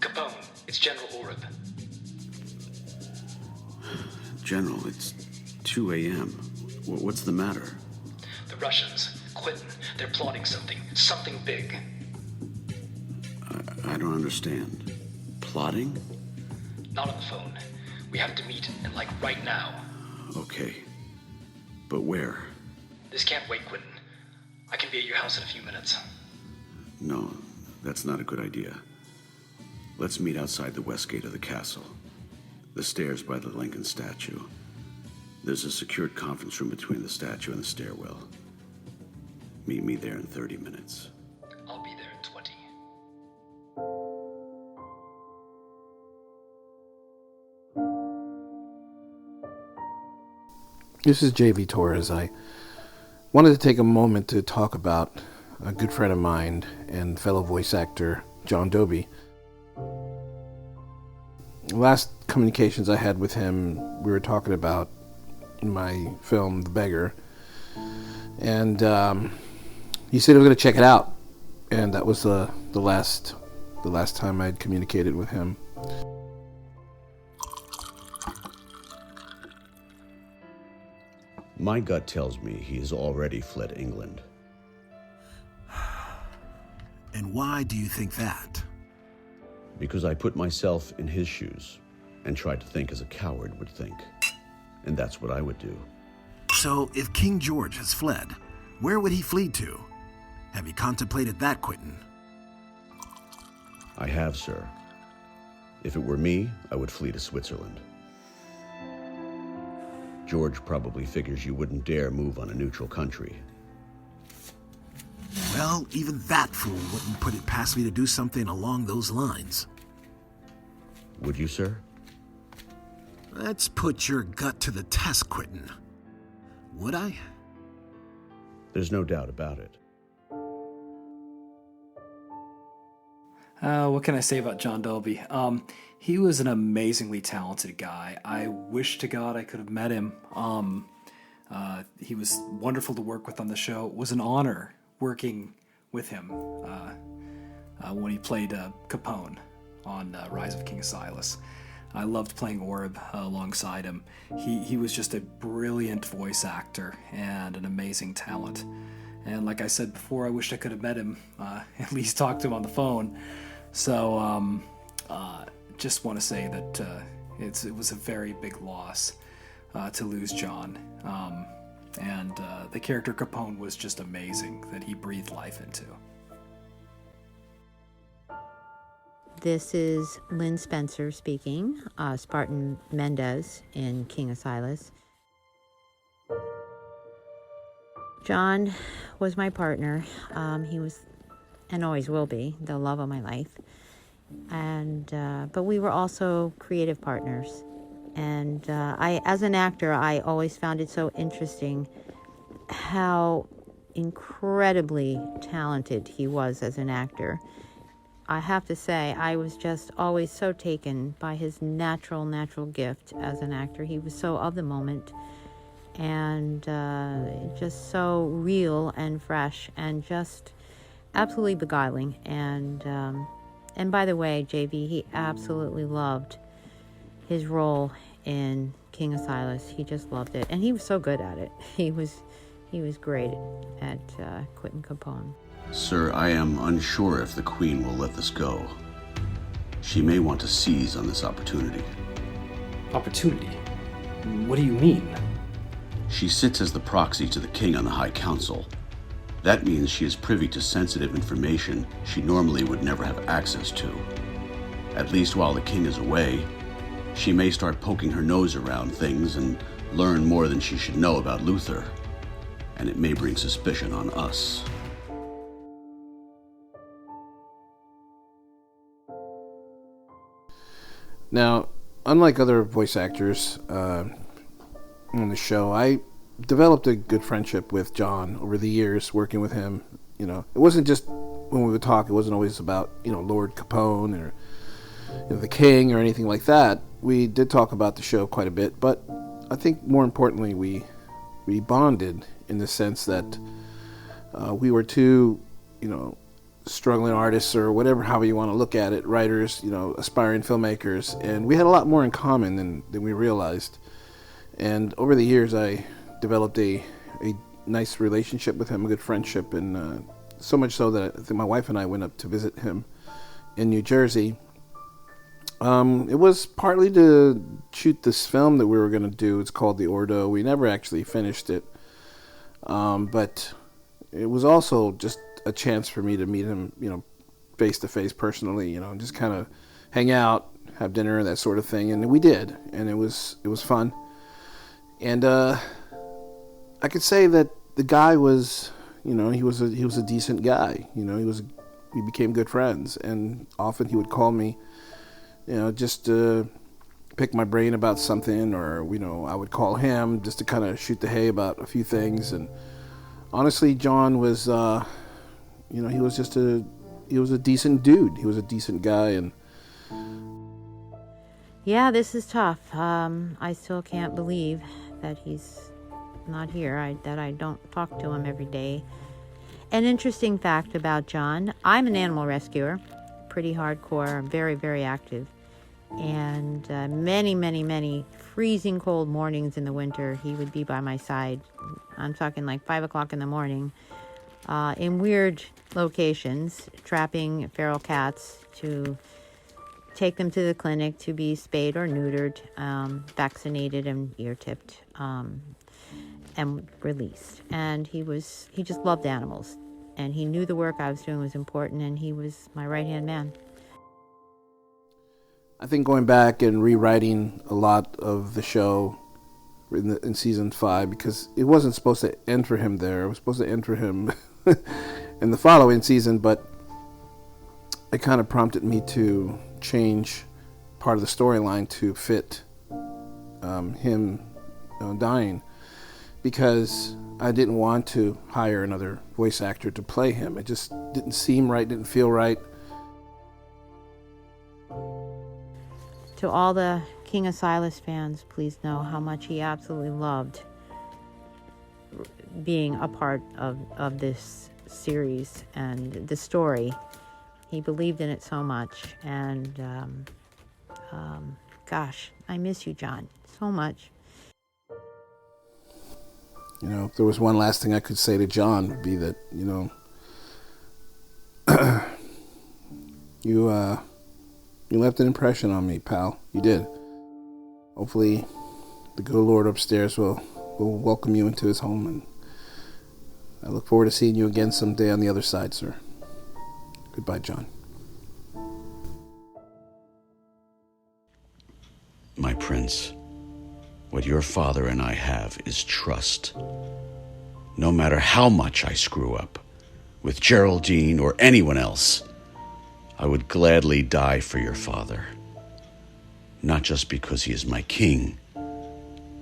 Capone, it's General Oreb. General, it's 2 a.m. What's the matter? The Russians, Quintin, they're plotting something big. I don't understand. Plotting? Not on the phone. We have to meet, and right now. Okay. But where? This can't wait, Quintin. I can be at your house in a few minutes. No, that's not a good idea. Let's meet outside the west gate of the castle. The stairs by the Lincoln statue. There's a secured conference room between the statue and the stairwell. Meet me there in 30 minutes. I'll be there in 20. This is JV Torres. I wanted to take a moment to talk about a good friend of mine and fellow voice actor, John Doby. Last communications I had with him, we were talking about my film, The Beggar, and he said he was going to check it out, and that was the last time I'd communicated with him. My gut tells me he has already fled England. And why do you think that? Because I put myself in his shoes and tried to think as a coward would think. And that's what I would do. So, if King George has fled, where would he flee to? Have you contemplated that, Quintin? I have, sir. If it were me, I would flee to Switzerland. George probably figures you wouldn't dare move on a neutral country. Well, even that fool wouldn't put it past me to do something along those lines. Would you, sir? Let's put your gut to the test, Quintin. Would I? There's no doubt about it. What can I say about John Doby? He was an amazingly talented guy. I wish to God I could have met him. He was wonderful to work with on the show. It was an honor working with him when he played Capone on Rise of King Asilas. I loved playing Oreb alongside him. He was just a brilliant voice actor and an amazing talent. And like I said before, I wished I could have met him, at least talked to him on the phone. So just want to say that it was a very big loss to lose John. And the character Capone was just amazing that he breathed life into. This is Lynn Spencer speaking, Spartan Mendez in King Asilas. John was my partner. He was, and always will be, the love of my life. And but we were also creative partners. And as an actor, I always found it so interesting how incredibly talented he was as an actor. I have to say, I was just always so taken by his natural gift as an actor. He was so of the moment and just so real and fresh and just absolutely beguiling. And by the way, JV, he absolutely loved his role in King Asilas. He just loved it, and he was so good at it. He was great at Quintin Capone. Sir, I am unsure if the Queen will let this go. She may want to seize on this opportunity. Opportunity? What do you mean? She sits as the proxy to the King on the High Council. That means she is privy to sensitive information she normally would never have access to. At least while the King is away, she may start poking her nose around things and learn more than she should know about Luther. And it may bring suspicion on us. Now, unlike other voice actors on the show, I developed a good friendship with John over the years working with him. You know, it wasn't just when we would talk, it wasn't always about, Lord Capone or the King or anything like that. We did talk about the show quite a bit, but I think more importantly, we bonded in the sense that we were two, struggling artists or whatever, however you want to look at it, writers, aspiring filmmakers, and we had a lot more in common than we realized. And over the years, I developed a nice relationship with him, a good friendship, and so much so that I think my wife and I went up to visit him in New Jersey. It was partly to shoot this film that we were going to do. It's called The Ordo. We never actually finished it, but it was also just a chance for me to meet him, face to face personally, just kind of hang out, have dinner, that sort of thing. And we did, and it was fun. And I could say that the guy was, he was a decent guy. We became good friends, and often he would call me, just to pick my brain about something, or I would call him just to kind of shoot the hay about a few things. And honestly, John was, he was a decent dude. He was a decent guy, and yeah, this is tough. I still can't believe that he's not here, that I don't talk to him every day. An interesting fact about John: I'm an animal rescuer, pretty hardcore, very, very active. And many, many, many freezing cold mornings in the winter, he would be by my side. I'm talking like 5 o'clock in the morning, in weird locations, trapping feral cats to take them to the clinic to be spayed or neutered, vaccinated and ear-tipped, and released. And he just loved animals, and he knew the work I was doing was important, and he was my right-hand man. I think going back and rewriting a lot of the show in season 5, because it wasn't supposed to end for him there. It was supposed to end for him in the following season, but it kind of prompted me to change part of the storyline to fit him dying, because I didn't want to hire another voice actor to play him. It just didn't seem right, didn't feel right. To all the King Asilas fans, please know how much he absolutely loved being a part of this series and the story. He believed in it so much, and gosh, I miss you, John, so much. If there was one last thing I could say to John, would be that, you left an impression on me, pal. You did. Hopefully, the good Lord upstairs will welcome you into his home, and I look forward to seeing you again someday on the other side, sir. Goodbye, John. My prince, what your father and I have is trust. No matter how much I screw up, with Geraldine or anyone else, I would gladly die for your father. Not just because he is my king,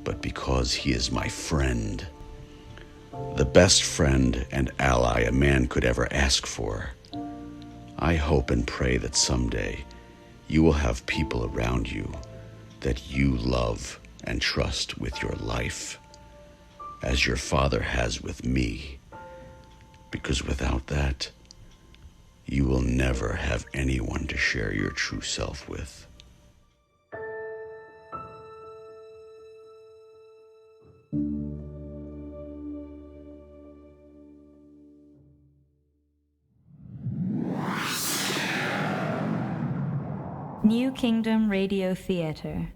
but because he is my friend. The best friend and ally a man could ever ask for. I hope and pray that someday you will have people around you that you love and trust with your life, as your father has with me. Because without that, you will never have anyone to share your true self with. New Kingdom Radio Theater.